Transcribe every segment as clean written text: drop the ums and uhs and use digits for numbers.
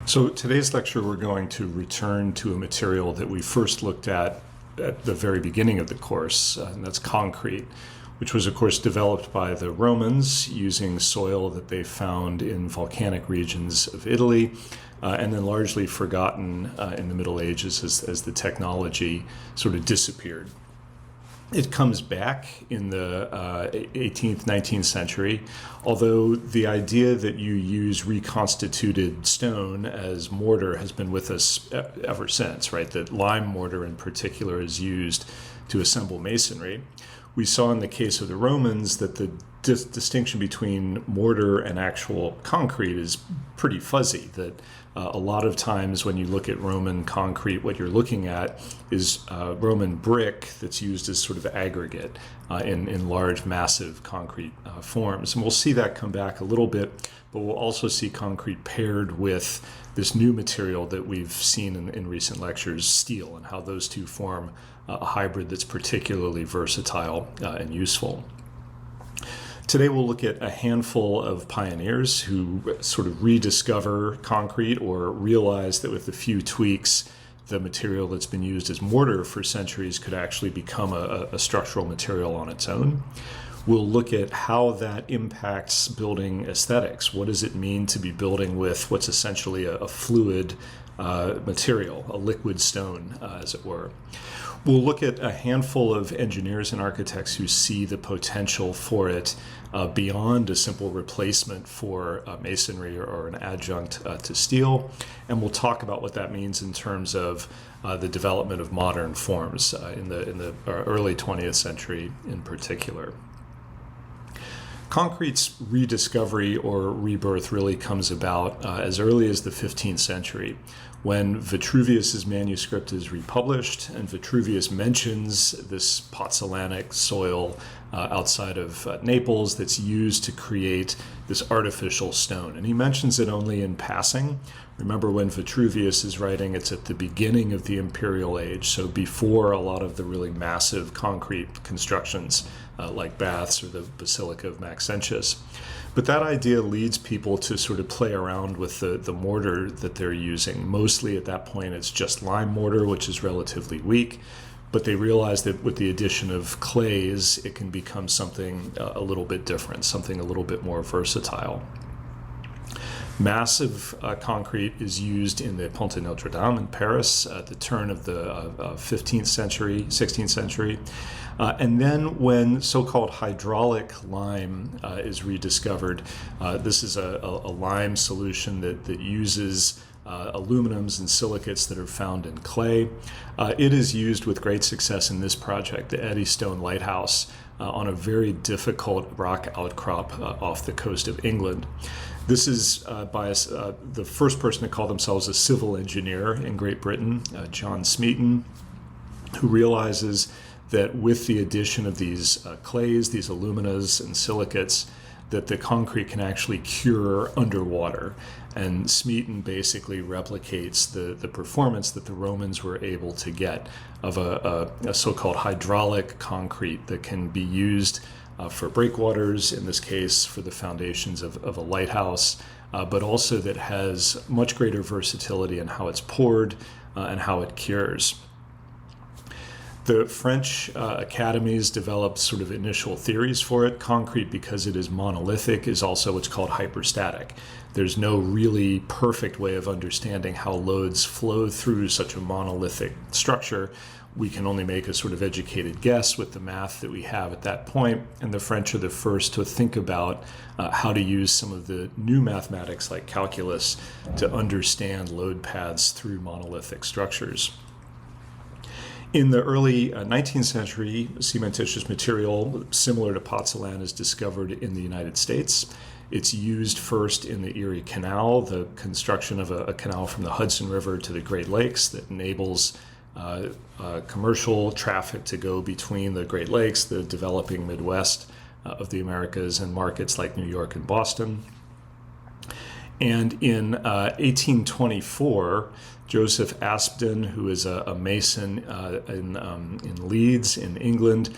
So today's lecture, we're going to return to a material that we first looked at the very beginning of the course, and that's concrete, which was, of course, developed by the Romans using soil that they found in volcanic regions of Italy, and then largely forgotten in the Middle Ages as the technology sort of disappeared. It comes back in the 18th, 19th century, although the idea that you use reconstituted stone as mortar has been with us ever since, right? That lime mortar in particular is used to assemble masonry. We saw in the case of the Romans that the distinction between mortar and actual concrete is pretty fuzzy, that a lot of times when you look at Roman concrete, what you're looking at is Roman brick that's used as sort of aggregate in large, massive concrete forms. And we'll see that come back a little bit, but we'll also see concrete paired with this new material that we've seen in recent lectures, steel, and how those two form a hybrid that's particularly versatile and useful. Today we'll look at a handful of pioneers who sort of rediscover concrete or realize that with a few tweaks, the material that's been used as mortar for centuries could actually become a structural material on its own. We'll look at how that impacts building aesthetics. What does it mean to be building with what's essentially a fluid material, a liquid stone, as it were. We'll look at a handful of engineers and architects who see the potential for it beyond a simple replacement for masonry or an adjunct to steel. And we'll talk about what that means in terms of the development of modern forms in the early 20th century in particular. Concrete's rediscovery or rebirth really comes about as early as the 15th century, when Vitruvius's manuscript is republished, and Vitruvius mentions this pozzolanic soil outside of Naples that's used to create this artificial stone. And he mentions it only in passing. Remember, when Vitruvius is writing, it's at the beginning of the imperial age, so before a lot of the really massive concrete constructions like baths or the Basilica of Maxentius. But that idea leads people to sort of play around with the mortar that they're using. Mostly at that point, it's just lime mortar, which is relatively weak. But they realize that with the addition of clays, it can become something a little bit different, something a little bit more versatile. Massive concrete is used in the Pont de Notre Dame in Paris at the turn of the 15th century, 16th century. And then when so-called hydraulic lime is rediscovered, this is a lime solution that uses aluminums and silicates that are found in clay. It is used with great success in this project, the Eddystone Lighthouse, on a very difficult rock outcrop off the coast of England. This is by the first person to call themselves a civil engineer in Great Britain, John Smeaton, who realizes that with the addition of these clays, these aluminas and silicates, that the concrete can actually cure underwater. And Smeaton basically replicates the performance that the Romans were able to get of a so-called hydraulic concrete that can be used for breakwaters, in this case for the foundations of a lighthouse, but also that has much greater versatility in how it's poured and how it cures. The French academies developed sort of initial theories for it. Concrete, because it is monolithic, is also what's called hyperstatic. There's no really perfect way of understanding how loads flow through such a monolithic structure. We can only make a sort of educated guess with the math that we have at that point, and the French are the first to think about how to use some of the new mathematics like calculus to understand load paths through monolithic structures. In the early 19th century, cementitious material similar to pozzolan is discovered in the United States. It's used first in the Erie Canal, the construction of a canal from the Hudson River to the Great Lakes that enables commercial traffic to go between the Great Lakes, the developing Midwest of the Americas, and markets like New York and Boston. And in 1824, Joseph Aspdin, who is a mason in Leeds in England,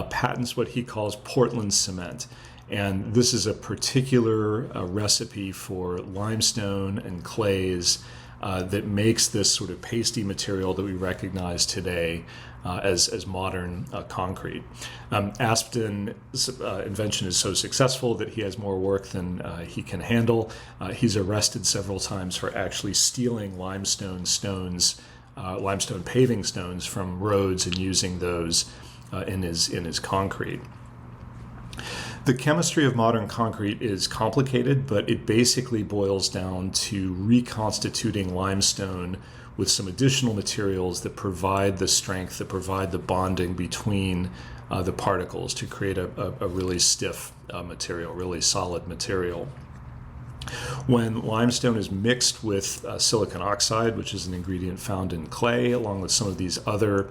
patents what he calls Portland cement. And this is a particular recipe for limestone and clays that makes this sort of pasty material that we recognize today as modern concrete. Aspden's invention is so successful that he has more work than he can handle. He's arrested several times for actually stealing limestone paving stones from roads and using those in his concrete. The chemistry of modern concrete is complicated, but it basically boils down to reconstituting limestone with some additional materials that provide the strength, that provide the bonding between the particles to create a really stiff material, really solid material. When limestone is mixed with silicon oxide, which is an ingredient found in clay, along with some of these other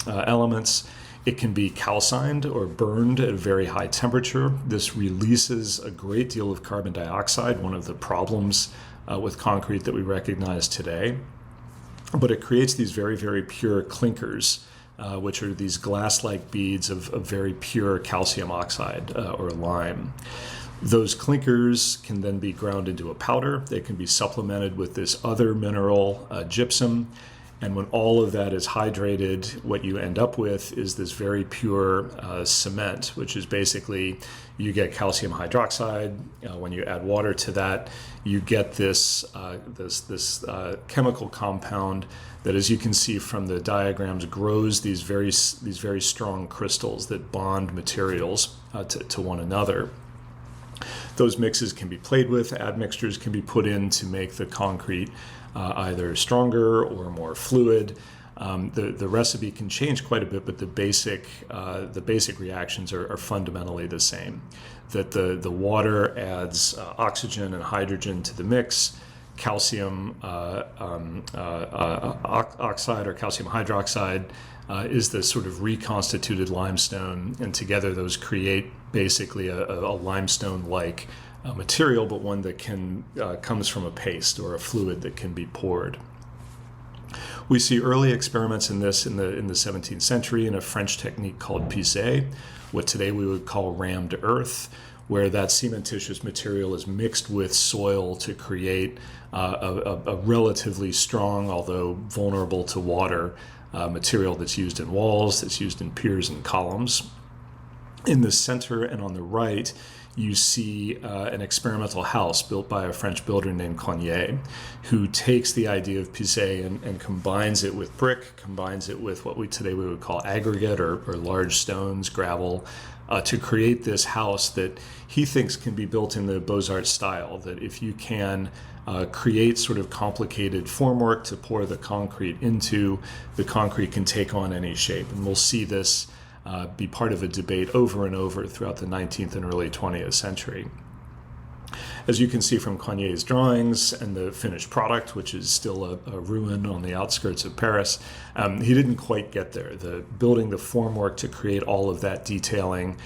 elements, it can be calcined or burned at a very high temperature. This releases a great deal of carbon dioxide, one of the problems with concrete that we recognize today. But it creates these very, very pure clinkers, which are these glass-like beads of very pure calcium oxide or lime. Those clinkers can then be ground into a powder. They can be supplemented with this other mineral, gypsum. And when all of that is hydrated, what you end up with is this very pure cement, which is basically you get calcium hydroxide. When you add water to that, you get this chemical compound that, as you can see from the diagrams, grows these very strong crystals that bond materials to one another. Those mixes can be played with. Admixtures can be put in to make the concrete either stronger or more fluid. The recipe can change quite a bit, but the basic reactions are fundamentally the same. That the water adds oxygen and hydrogen to the mix. Calcium oxide or calcium hydroxide is the sort of reconstituted limestone, and together those create basically a limestone-like material, but one that comes from a paste or a fluid that can be poured. We see early experiments in this in the 17th century in a French technique called pisé, what today we would call rammed earth, where that cementitious material is mixed with soil to create a relatively strong, although vulnerable to water, material that's used in walls, that's used in piers and columns. In the center and on the right, you see an experimental house built by a French builder named Cogniet, who takes the idea of pisé and combines it with brick, combines it with what today we would call aggregate or large stones, gravel, to create this house that he thinks can be built in the Beaux-Arts style, that if you can create sort of complicated formwork to pour the concrete into, the concrete can take on any shape. And we'll see this be part of a debate over and over throughout the 19th and early 20th century. As you can see from Cogniet's drawings and the finished product, which is still a ruin on the outskirts of Paris, he didn't quite get there. Building the formwork to create all of that detailing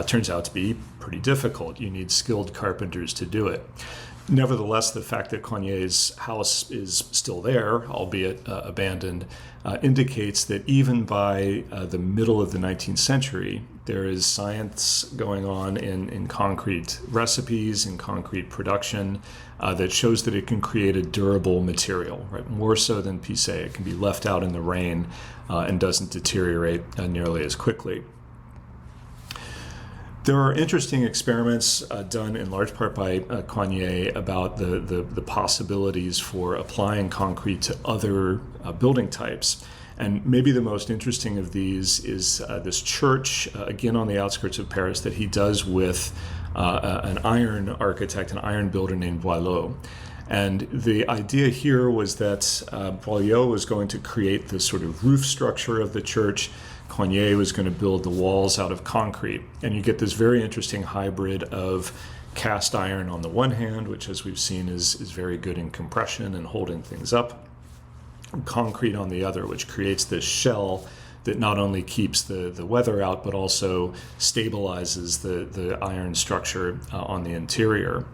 turns out to be pretty difficult. You need skilled carpenters to do it. Nevertheless, the fact that Cogniet's house is still there, albeit abandoned, indicates that even by the middle of the 19th century, there is science going on in concrete recipes, in concrete production, that shows that it can create a durable material, right? More so than pisé. It can be left out in the rain and doesn't deteriorate nearly as quickly. There are interesting experiments done in large part by Cogniet about the possibilities for applying concrete to other building types. And maybe the most interesting of these is this church, again on the outskirts of Paris, that he does with an iron architect, an iron builder named Boileau. And the idea here was that Boileau was going to create this sort of roof structure of the church. Cogniet was going to build the walls out of concrete. And you get this very interesting hybrid of cast iron on the one hand, which, as we've seen, is very good in compression and holding things up. Concrete on the other, which creates this shell that not only keeps the weather out, but also stabilizes the iron structure on the interior.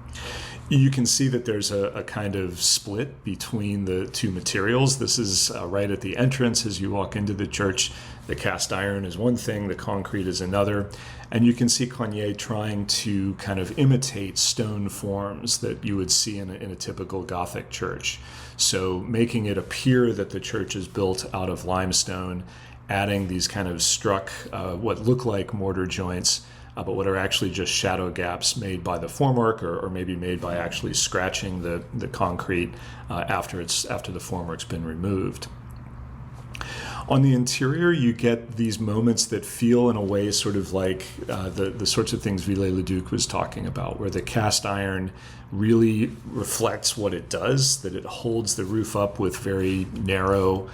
You can see that there's a kind of split between the two materials. This is right at the entrance as you walk into the church. The cast iron is one thing, the concrete is another. And you can see Coignet trying to kind of imitate stone forms that you would see in a typical Gothic church. So making it appear that the church is built out of limestone, adding these kind of struck, what look like mortar joints, but what are actually just shadow gaps made by the formwork, or maybe made by actually scratching the concrete after the formwork's been removed. On the interior, you get these moments that feel in a way sort of like the sorts of things Viollet-le-Duc was talking about, where the cast iron really reflects what it does, that it holds the roof up with very narrow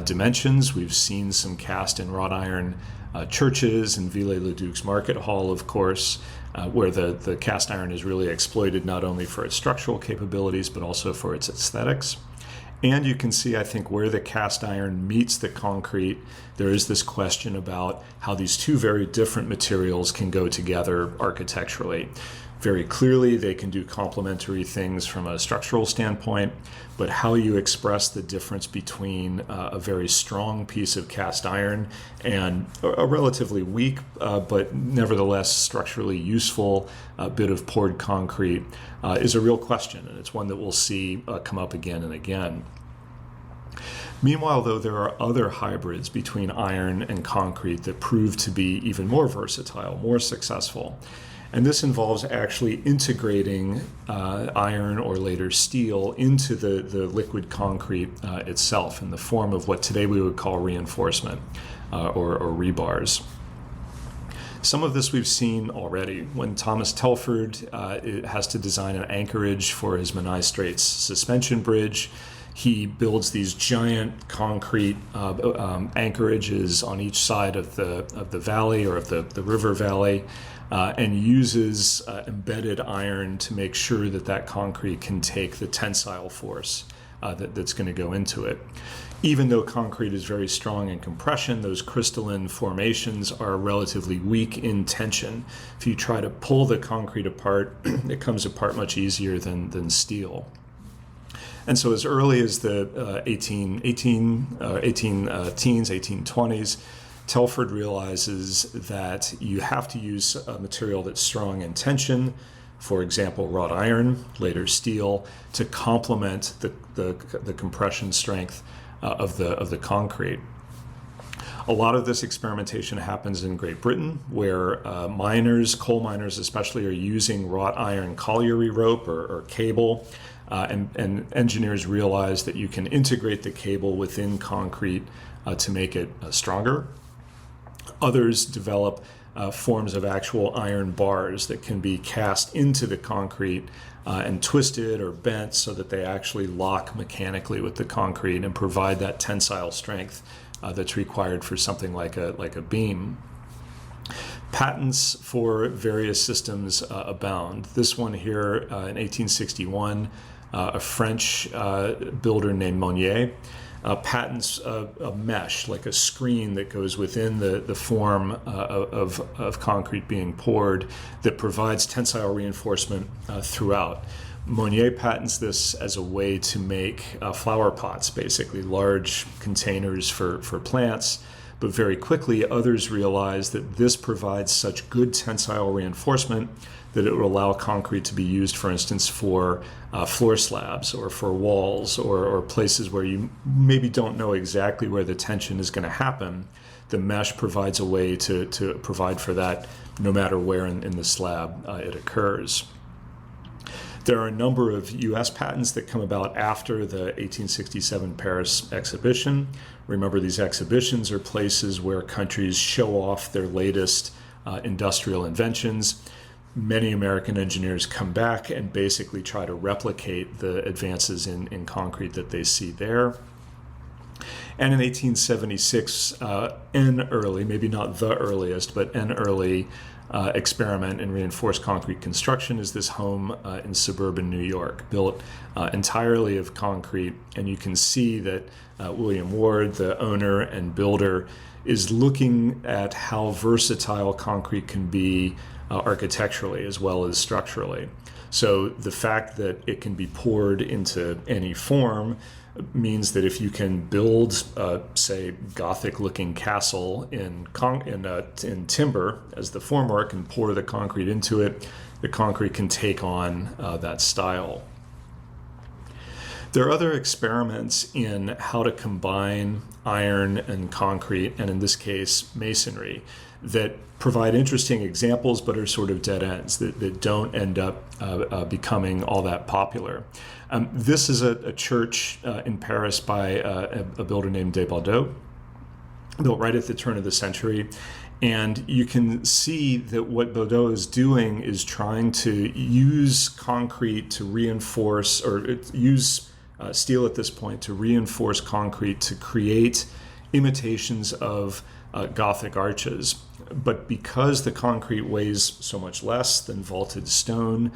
dimensions. We've seen some cast and wrought iron churches in Viollet-le-Duc's Market Hall, of course, where the cast iron is really exploited not only for its structural capabilities, but also for its aesthetics. And you can see, I think, where the cast iron meets the concrete, there is this question about how these two very different materials can go together architecturally. Very clearly, they can do complementary things from a structural standpoint, but how you express the difference between a very strong piece of cast iron and a relatively weak, but nevertheless structurally useful bit of poured concrete is a real question, and it's one that we'll see come up again and again. Meanwhile, though, there are other hybrids between iron and concrete that prove to be even more versatile, more successful. And this involves actually integrating iron or later steel into the liquid concrete itself in the form of what today we would call reinforcement or rebars. Some of this we've seen already. When Thomas Telford has to design an anchorage for his Menai Straits suspension bridge, he builds these giant concrete anchorages on each side of the valley or of the river valley, and uses embedded iron to make sure that concrete can take the tensile force that's going to go into it. Even though concrete is very strong in compression, those crystalline formations are relatively weak in tension. If you try to pull the concrete apart, it comes apart much easier than steel. And so as early as the 1820s, Telford realizes that you have to use a material that's strong in tension, for example, wrought iron, later steel, to complement the compression strength of the concrete. A lot of this experimentation happens in Great Britain, where coal miners especially, are using wrought iron colliery rope or cable, and engineers realize that you can integrate the cable within concrete to make it stronger. Others develop forms of actual iron bars that can be cast into the concrete and twisted or bent so that they actually lock mechanically with the concrete and provide that tensile strength that's required for something like a beam. Patents for various systems abound. This one here in 1861, a French builder named Monnier patents a mesh, like a screen that goes within the form of concrete being poured that provides tensile reinforcement throughout. Monnier patents this as a way to make flower pots, basically large containers for plants. But very quickly, others realize that this provides such good tensile reinforcement that it will allow concrete to be used, for instance, for floor slabs or for walls or places where you maybe don't know exactly where the tension is going to happen. The mesh provides a way to provide for that no matter where in the slab it occurs. There are a number of U.S. patents that come about after the 1867 Paris exhibition. Remember, these exhibitions are places where countries show off their latest industrial inventions. Many American engineers come back and basically try to replicate the advances in concrete that they see there. And in 1876, an early, maybe not the earliest, but an early experiment in reinforced concrete construction is this home in suburban New York, built entirely of concrete. And you can see that William Ward, the owner and builder, is looking at how versatile concrete can be architecturally as well as structurally. So the fact that it can be poured into any form means that if you can build, say, Gothic-looking castle in timber as the formwork and pour the concrete into it, the concrete can take on that style. There are other experiments in how to combine iron and concrete, and in this case, masonry, that provide interesting examples but are sort of dead ends that don't end up becoming all that popular. This is a church in Paris by a builder named de Baudot, built right at the turn of the century. And you can see that what Baudot is doing is trying to use concrete to reinforce, or use steel at this point to reinforce concrete to create imitations of Gothic arches. But because the concrete weighs so much less than vaulted stone,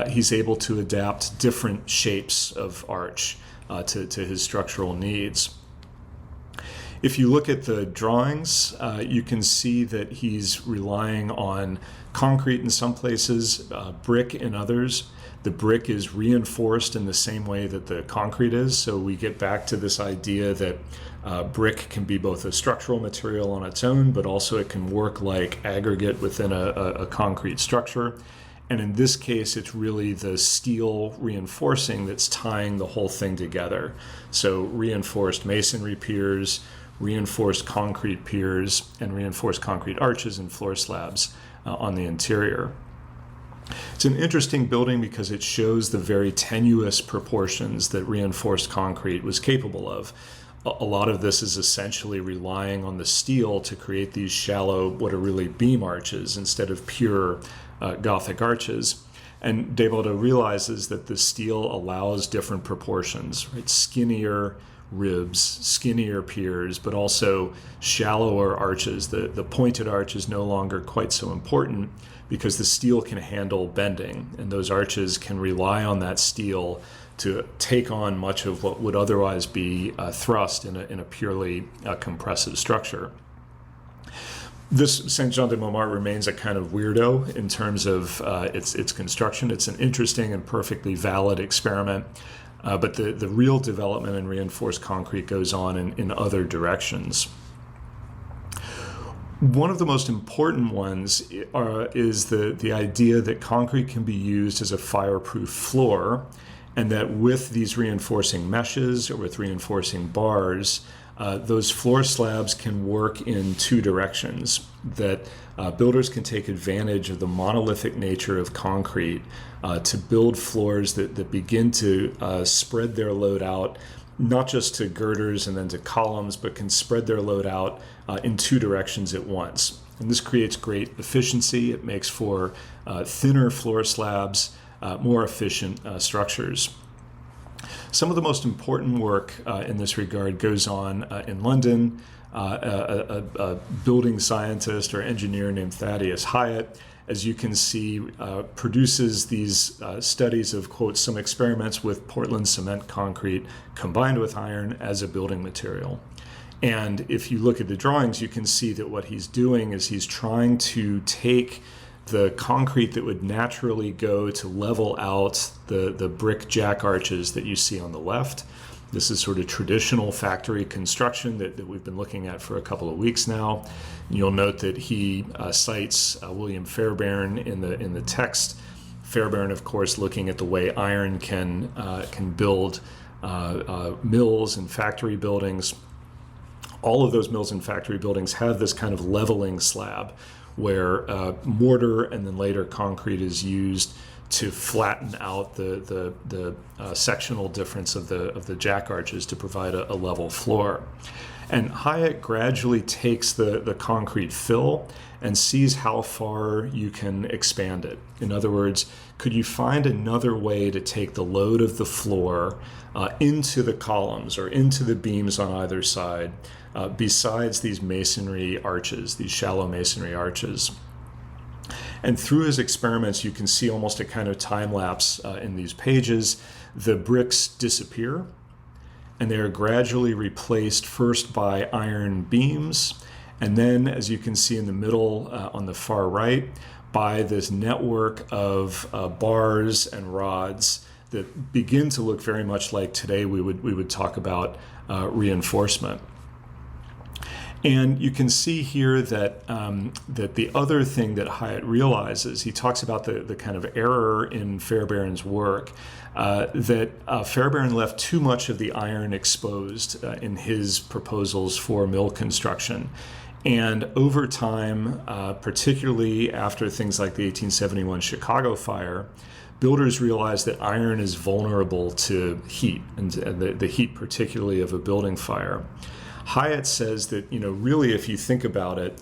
he's able to adapt different shapes of arch to his structural needs. If you look at the drawings, you can see that he's relying on concrete in some places, brick in others. The brick is reinforced in the same way that the concrete is, so we get back to this idea that brick can be both a structural material on its own, but also it can work like aggregate within a concrete structure. And in this case, it's really the steel reinforcing that's tying the whole thing together. So reinforced masonry piers, reinforced concrete piers, and reinforced concrete arches and floor slabs on the interior. It's an interesting building because it shows the very tenuous proportions that reinforced concrete was capable of. A lot of this is essentially relying on the steel to create these shallow, what are really beam arches instead of pure Gothic arches. And de Baudot realizes that the steel allows different proportions, right? Skinnier ribs, skinnier piers, but also shallower arches. The pointed arch is no longer quite so important because the steel can handle bending, and those arches can rely on that steel to take on much of what would otherwise be thrust in a purely compressive structure. This Saint-Jean-de-Montmartre remains a kind of weirdo in terms of its construction. It's an interesting and perfectly valid experiment, but the real development in reinforced concrete goes on in other directions. One of the most important ones is the idea that concrete can be used as a fireproof floor, and that with these reinforcing meshes or with reinforcing bars, those floor slabs can work in two directions, that builders can take advantage of the monolithic nature of concrete to build floors that begin to spread their load out, not just to girders and then to columns, but can spread their load out in two directions at once. And this creates great efficiency. It makes for thinner floor slabs, more efficient structures. Some of the most important work in this regard goes on in London. A building scientist or engineer named Thaddeus Hyatt, as you can see, produces these studies of, quote, some experiments with Portland cement concrete combined with iron as a building material. And if you look at the drawings, you can see that what he's doing is he's trying to take the concrete that would naturally go to level out the brick jack arches that you see on the left. This is sort of traditional factory construction that we've been looking at for a couple of weeks now. You'll note that he cites William Fairbairn in the text. Fairbairn, of course, looking at the way iron can build mills and factory buildings. All of those mills and factory buildings have this kind of leveling slab where mortar and then later concrete is used to flatten out the sectional difference of the jack arches to provide a level floor. And Hyatt gradually takes the concrete fill and sees how far you can expand it. In other words, could you find another way to take the load of the floor into the columns or into the beams on either side, besides these masonry arches, these shallow masonry arches? And through his experiments, you can see almost a kind of time lapse in these pages. The bricks disappear, and they are gradually replaced first by iron beams, and then, as you can see in the middle on the far right, by this network of bars and rods that begin to look very much like today we would talk about reinforcement. And you can see here that that the other thing that Hyatt realizes, he talks about the kind of error in Fairbairn's work, that Fairbairn left too much of the iron exposed in his proposals for mill construction. And over time, particularly after things like the 1871 Chicago fire, builders realized that iron is vulnerable to heat, and the heat particularly of a building fire. Hyatt says that, really, if you think about it,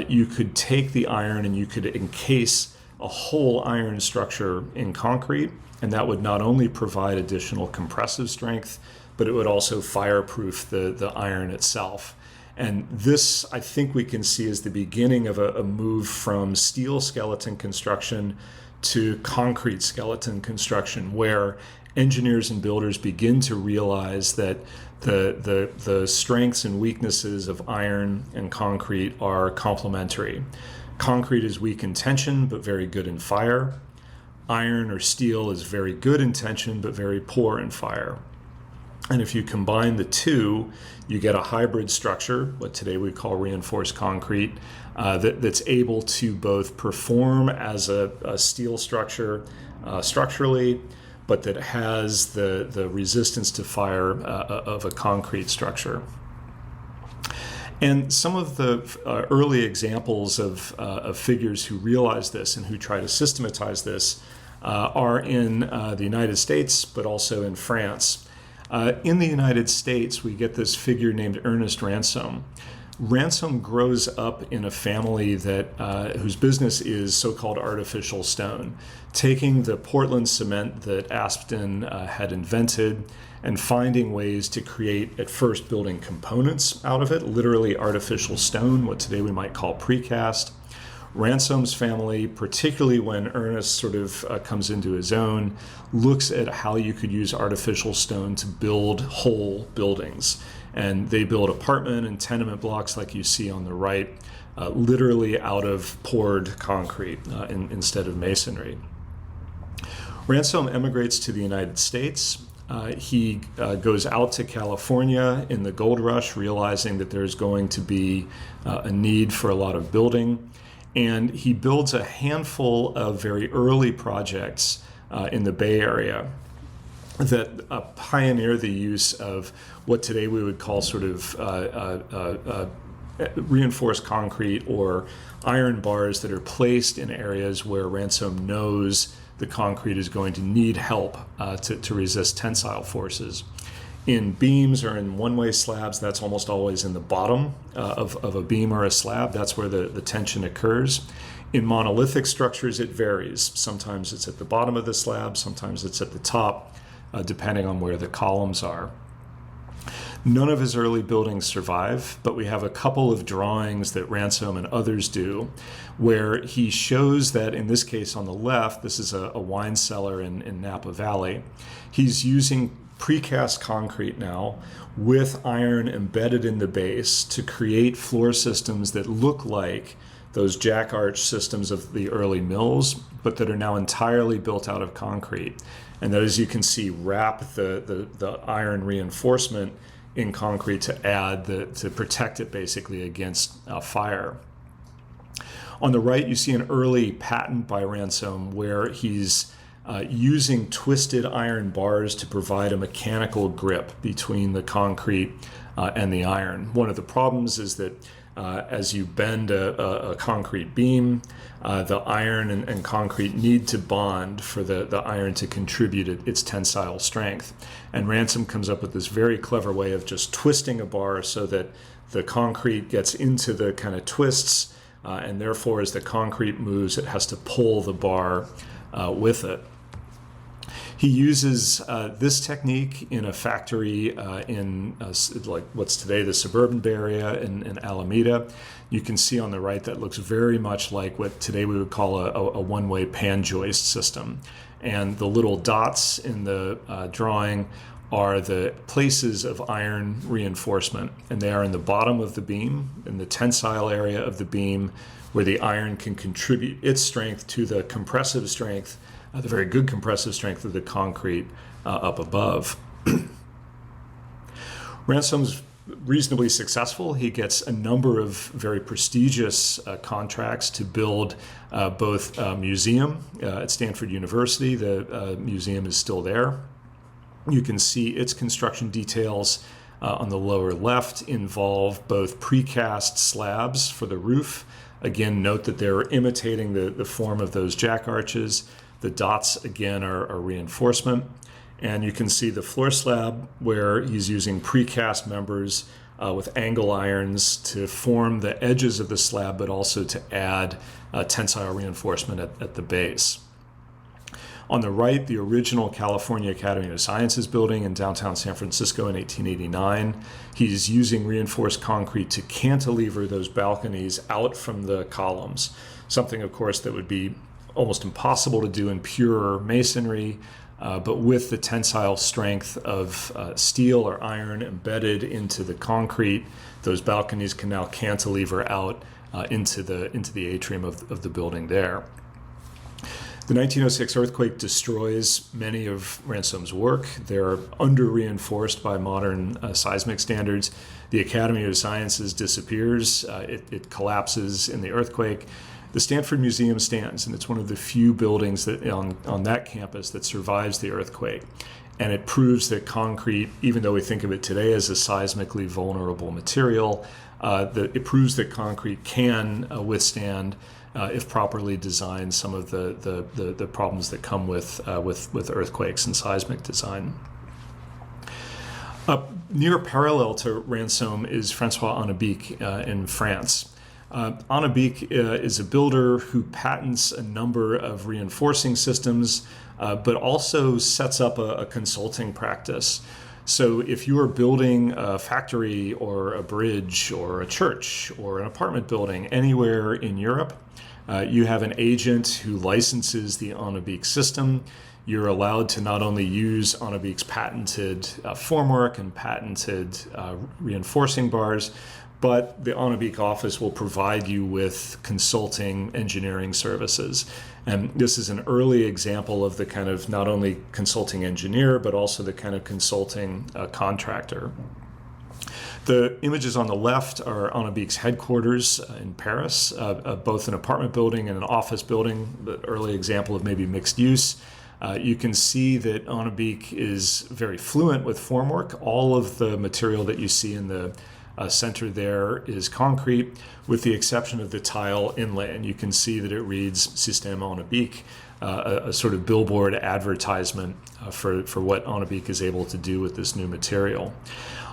you could take the iron and you could encase a whole iron structure in concrete, and that would not only provide additional compressive strength, but it would also fireproof the iron itself. And this, I think we can see as the beginning of a move from steel skeleton construction to concrete skeleton construction, where engineers and builders begin to realize that the strengths and weaknesses of iron and concrete are complementary. Concrete is weak in tension, but very good in fire. Iron or steel is very good in tension, but very poor in fire. And if you combine the two, you get a hybrid structure, what today we call reinforced concrete, that's able to both perform as a steel structure structurally, but that has the resistance to fire of a concrete structure. And some of the early examples of figures who realize this and who try to systematize this are in the United States, but also in France. In the United States, we get this figure named Ernest Ransome. Ransome grows up in a family that whose business is so-called artificial stone, taking the Portland cement that Aspen had invented and finding ways to create, at first, building components out of it, literally artificial stone, what today we might call precast. Ransome's family, particularly when Ernest sort of comes into his own, looks at how you could use artificial stone to build whole buildings. And they build apartment and tenement blocks like you see on the right, literally out of poured concrete instead of masonry. Ransome emigrates to the United States. He goes out to California in the gold rush, realizing that there's going to be a need for a lot of building. And he builds a handful of very early projects in the Bay Area that pioneer the use of what today we would call sort of reinforced concrete or iron bars that are placed in areas where Ransome knows the concrete is going to need help to resist tensile forces. In beams or in one-way slabs, that's almost always in the bottom of a beam or a slab. That's where the tension occurs. In monolithic structures, it varies. Sometimes it's at the bottom of the slab, sometimes it's at the top, depending on where the columns are. None of his early buildings survive, but we have a couple of drawings that Ransome and others do where he shows that, in this case on the left, this is a wine cellar in Napa Valley. He's using precast concrete now with iron embedded in the base to create floor systems that look like those jack arch systems of the early mills, but that are now entirely built out of concrete. And that, as you can see, wrap the iron reinforcement in concrete to protect it basically against fire. On the right, you see an early patent by Ransome where he's using twisted iron bars to provide a mechanical grip between the concrete and the iron. One of the problems is that as you bend a concrete beam, the iron and concrete need to bond for the iron to contribute its tensile strength. And Ransome comes up with this very clever way of just twisting a bar so that the concrete gets into the kind of twists, and therefore as the concrete moves, it has to pull the bar with it. He uses this technique in a factory in like what's today the suburban Bay Area in Alameda. You can see on the right that looks very much like what today we would call a one-way pan joist system. And the little dots in the drawing are the places of iron reinforcement, and they are in the bottom of the beam, in the tensile area of the beam, where the iron can contribute its strength to the compressive strength, the very good compressive strength of the concrete up above. Ransome's reasonably successful. He gets a number of very prestigious contracts to build both a museum at Stanford University. The museum is still there. You can see its construction details on the lower left involve both precast slabs for the roof. Again, note that they're imitating the form of those jack arches. The dots, again, are reinforcement. And you can see the floor slab where he's using precast members with angle irons to form the edges of the slab, but also to add tensile reinforcement at the base. On the right, the original California Academy of Sciences building in downtown San Francisco in 1889. He's using reinforced concrete to cantilever those balconies out from the columns, something, of course, that would be almost impossible to do in pure masonry, but with the tensile strength of steel or iron embedded into the concrete, those balconies can now cantilever out into the atrium of the building there. The 1906 earthquake destroys many of Ransome's work. They're under-reinforced by modern seismic standards. The Academy of Sciences disappears. It collapses in the earthquake. The Stanford Museum stands, and it's one of the few buildings that on that campus that survives the earthquake. And it proves that concrete, even though we think of it today as a seismically vulnerable material, it proves that concrete can withstand, if properly designed, some of the problems that come with earthquakes and seismic design. Near parallel to Ransome is Francois Hennebique in France. Hennebique is a builder who patents a number of reinforcing systems, but also sets up a consulting practice. So if you are building a factory or a bridge or a church or an apartment building anywhere in Europe, you have an agent who licenses the Hennebique system. You're allowed to not only use Hennebique's patented formwork and patented reinforcing bars, but the Hennebique office will provide you with consulting engineering services. And this is an early example of the kind of not only consulting engineer, but also the kind of consulting contractor. The images on the left are Hennebique's headquarters in Paris, both an apartment building and an office building, the early example of maybe mixed use. You can see that Hennebique is very fluent with formwork. All of the material that you see in the center there is concrete, with the exception of the tile inlay. And you can see that it reads Système Hennebique, a sort of billboard advertisement for what Hennebique is able to do with this new material.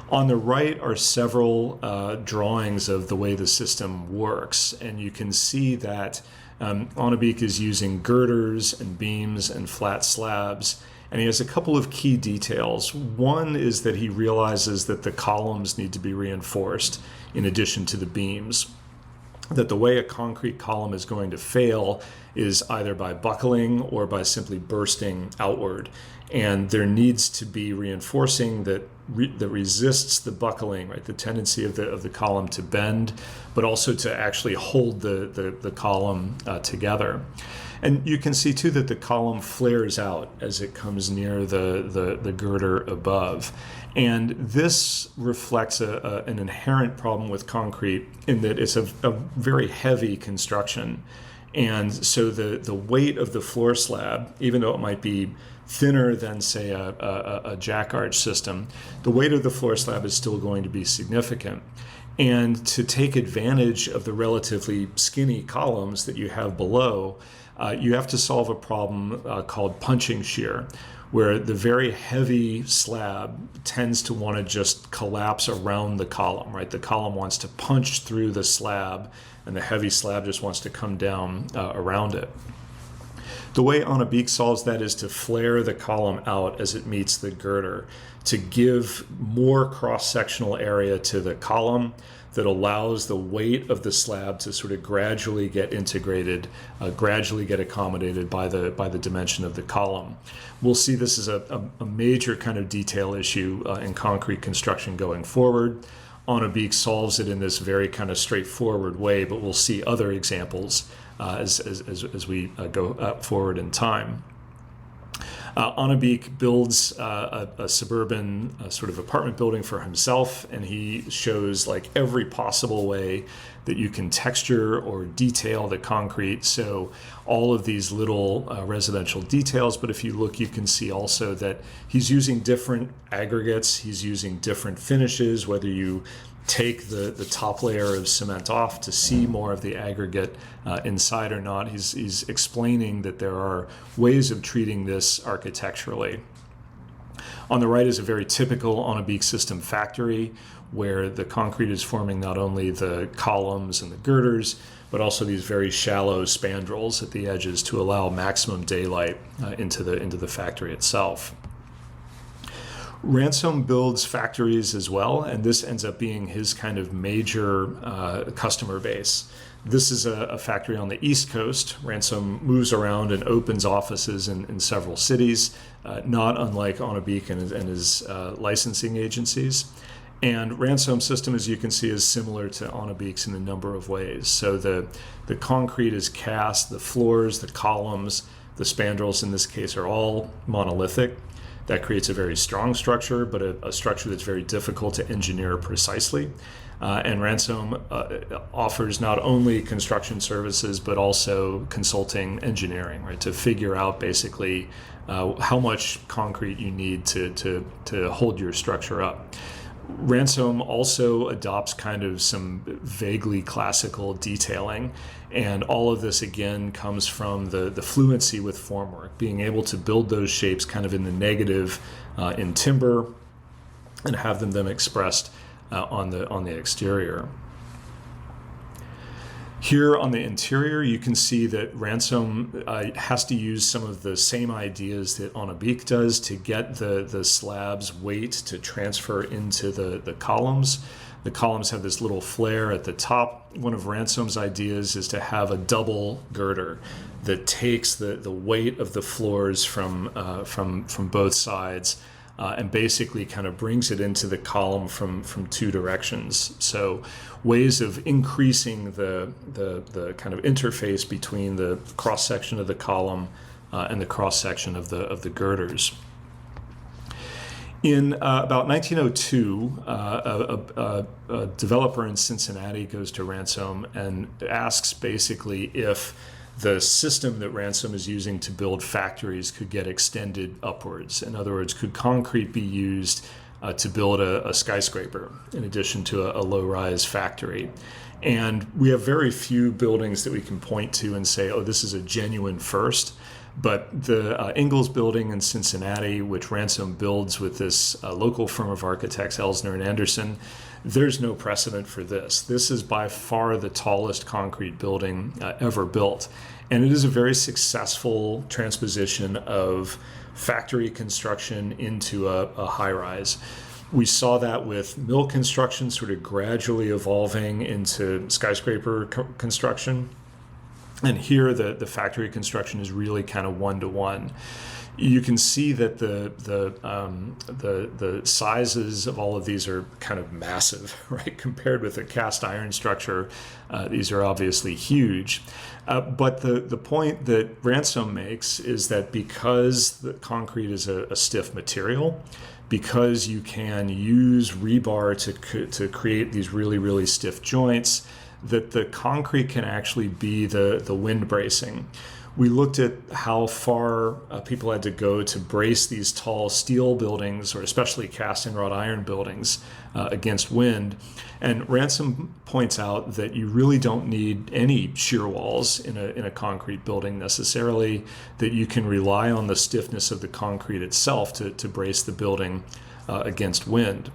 On the right are several drawings of the way the system works, and you can see that Hennebique is using girders and beams and flat slabs, and he has a couple of key details. One is that he realizes that the columns need to be reinforced in addition to the beams, that the way a concrete column is going to fail is either by buckling or by simply bursting outward. And there needs to be reinforcing that resists the buckling, right? The tendency of the column to bend, but also to actually hold the column together. And you can see too that the column flares out as it comes near the girder above. And this reflects an inherent problem with concrete in that it's a very heavy construction. And so the weight of the floor slab, even though it might be thinner than, say, a jack arch system, the weight of the floor slab is still going to be significant. And to take advantage of the relatively skinny columns that you have below, you have to solve a problem called punching shear, where the very heavy slab tends to want to just collapse around the column, right? The column wants to punch through the slab, and the heavy slab just wants to come down around it. The way Hennebique solves that is to flare the column out as it meets the girder, to give more cross-sectional area to the column that allows the weight of the slab to sort of gradually get integrated, gradually get accommodated by the dimension of the column. We'll see this as a major kind of detail issue in concrete construction going forward. Hennebique solves it in this very kind of straightforward way, but we'll see other examples as we go forward in time. Hennebique builds a suburban sort of apartment building for himself, and he shows like every possible way that you can texture or detail the concrete. So all of these little residential details, but if you look, you can see also that he's using different aggregates, he's using different finishes, whether you take the top layer of cement off to see more of the aggregate inside or not. He's explaining that there are ways of treating this architecturally. On the right is a very typical Hennebique system factory, where the concrete is forming not only the columns and the girders, but also these very shallow spandrels at the edges to allow maximum daylight into the factory itself. Ransome builds factories as well, and this ends up being his kind of major customer base. This is a factory on the East Coast. Ransome moves around and opens offices in several cities, not unlike Hennebique and his licensing agencies. And Ransome System, as you can see, is similar to Hennebique's in a number of ways. So the concrete is cast, the floors, the columns, the spandrels in this case are all monolithic. That creates a very strong structure, but a structure that's very difficult to engineer precisely. And Ransome offers not only construction services, but also consulting engineering, right, to figure out basically how much concrete you need to hold your structure up. Ransome also adopts kind of some vaguely classical detailing, and all of this again comes from the fluency with formwork, being able to build those shapes kind of in the negative in timber and have them expressed on the exterior. Here on the interior, you can see that Ransome has to use some of the same ideas that Hennebique does to get the slab's weight to transfer into the columns. The columns have this little flare at the top. One of Ransome's ideas is to have a double girder that takes the weight of the floors from both sides and basically kind of brings it into the column from two directions. So ways of increasing the kind of interface between the cross section of the column and the cross section of the girders. In about 1902, a developer in Cincinnati goes to Ransome and asks basically if the system that Ransome is using to build factories could get extended upwards. In other words, could concrete be used to build a skyscraper in addition to a low-rise factory? And we have very few buildings that we can point to and say, oh, this is a genuine first. But the Ingalls building in Cincinnati, which Ransome builds with this local firm of architects, Elsner and Anderson, there's no precedent for this. This is by far the tallest concrete building ever built. And it is a very successful transposition of factory construction into a high-rise. We saw that with mill construction sort of gradually evolving into skyscraper construction. And here the factory construction is really kind of one-to-one. You can see that the sizes of all of these are kind of massive, right? Compared with a cast iron structure, these are obviously huge. But the point that Ransome makes is that because the concrete is a stiff material, because you can use rebar to create these really, really stiff joints, that the concrete can actually be the wind bracing. We looked at how far people had to go to brace these tall steel buildings, or especially cast and wrought iron buildings, against wind. And Ransome points out that you really don't need any shear walls in a concrete building necessarily, that you can rely on the stiffness of the concrete itself to brace the building against wind.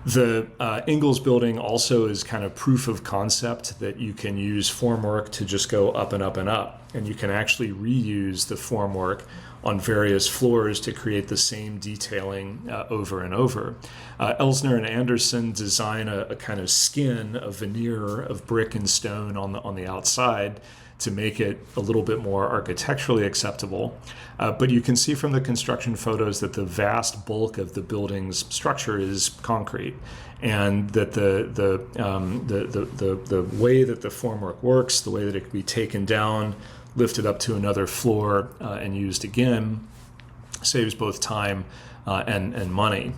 The Ingalls building also is kind of proof of concept that you can use formwork to just go up and up and up. And you can actually reuse the formwork on various floors to create the same detailing over and over. Elsner and Anderson design a kind of skin, a veneer of brick and stone on the outside to make it a little bit more architecturally acceptable. But you can see from the construction photos that the vast bulk of the building's structure is concrete, and that the way that the formwork works, the way that it can be taken down, lifted up to another floor, and used again, saves both time and money.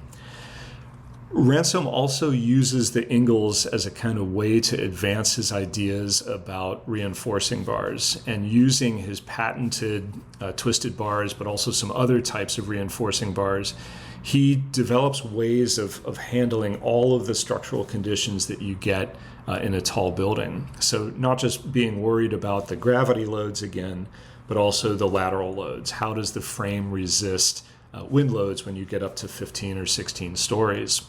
Ransome also uses the ingles as a kind of way to advance his ideas about reinforcing bars, and using his patented twisted bars, but also some other types of reinforcing bars, he develops ways of handling all of the structural conditions that you get in a tall building. So not just being worried about the gravity loads again, but also the lateral loads. How does the frame resist wind loads when you get up to 15 or 16 stories?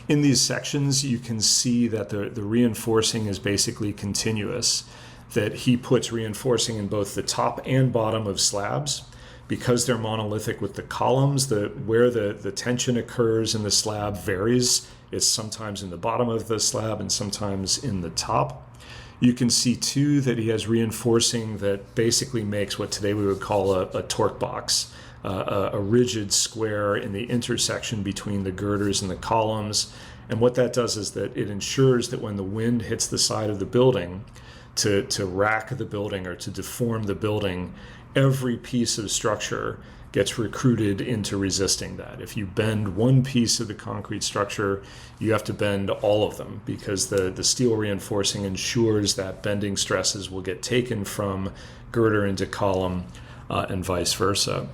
In these sections, you can see that the reinforcing is basically continuous, that he puts reinforcing in both the top and bottom of slabs. Because they're monolithic with the columns, where the tension occurs in the slab varies. It's sometimes in the bottom of the slab and sometimes in the top. You can see too that he has reinforcing that basically makes what today we would call a torque box. A rigid square in the intersection between the girders and the columns. And what that does is that it ensures that when the wind hits the side of the building to rack the building or to deform the building, every piece of structure gets recruited into resisting that. If you bend one piece of the concrete structure, you have to bend all of them, because the steel reinforcing ensures that bending stresses will get taken from girder into column and vice versa.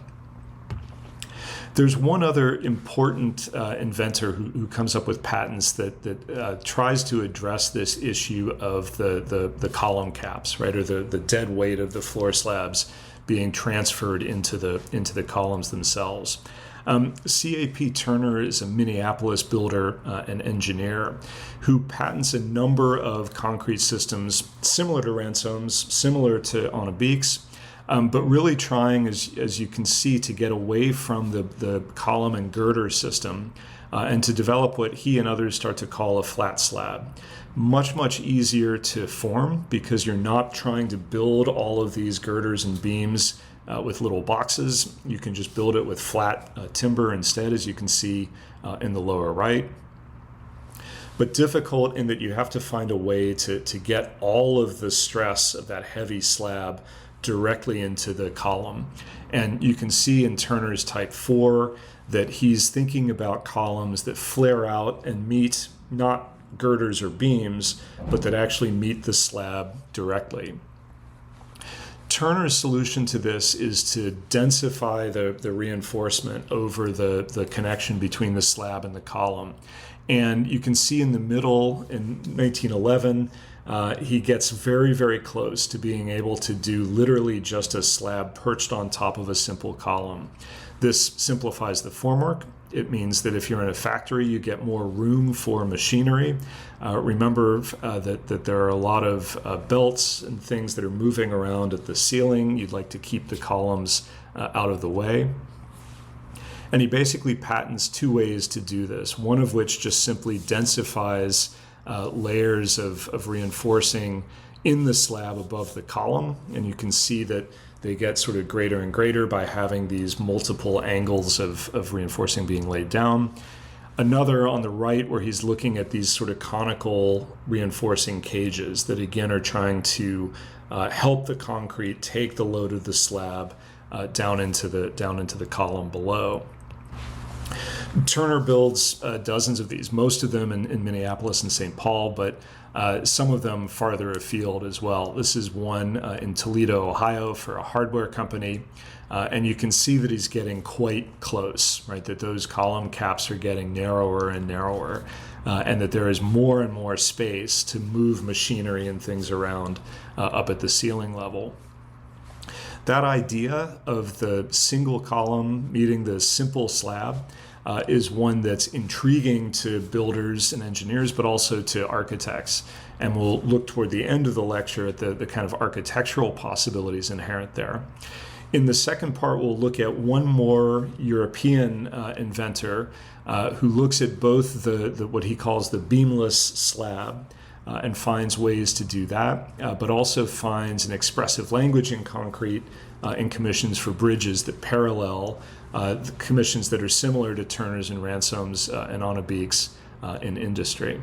There's one other important inventor who comes up with patents that tries to address this issue of the column caps, right, or the dead weight of the floor slabs being transferred into the columns themselves. CAP Turner is a Minneapolis builder and engineer who patents a number of concrete systems similar to Ransome's, similar to Hennebique's, but really trying, as you can see, to get away from the column and girder system and to develop what he and others start to call a flat slab. Much easier to form, because you're not trying to build all of these girders and beams with little boxes. You can just build it with flat timber instead, as you can see in the lower right. But difficult in that you have to find a way to get all of the stress of that heavy slab directly into the column. And you can see in Turner's Type 4 that he's thinking about columns that flare out and meet not girders or beams, but that actually meet the slab directly. Turner's solution to this is to densify the reinforcement over the connection between the slab and the column. And you can see in the middle, in 1911, he gets very close to being able to do literally just a slab perched on top of a simple column. This simplifies the formwork. It means that if you're in a factory, you get more room for machinery. Remember that there are a lot of belts and things that are moving around at the ceiling. You'd like to keep the columns out of the way. And he basically patents two ways to do this, one of which just simply densifies layers of reinforcing in the slab above the column. And you can see that they get sort of greater and greater by having these multiple angles of reinforcing being laid down. Another on the right, where he's looking at these sort of conical reinforcing cages that again are trying to help the concrete take the load of the slab down into the column below. Turner builds dozens of these, most of them in Minneapolis and St. Paul, but some of them farther afield as well. This is one in Toledo, Ohio, for a hardware company, and you can see that he's getting quite close, right? That those column caps are getting narrower and narrower, and that there is more and more space to move machinery and things around up at the ceiling level. That idea of the single column meeting the simple slab is one that's intriguing to builders and engineers, but also to architects. And we'll look toward the end of the lecture at the kind of architectural possibilities inherent there. In the second part, we'll look at one more European inventor who looks at both the what he calls the beamless slab and finds ways to do that, but also finds an expressive language in concrete in commissions for bridges that parallel the commissions that are similar to Turner's and Ransome's and Hennebique's in industry.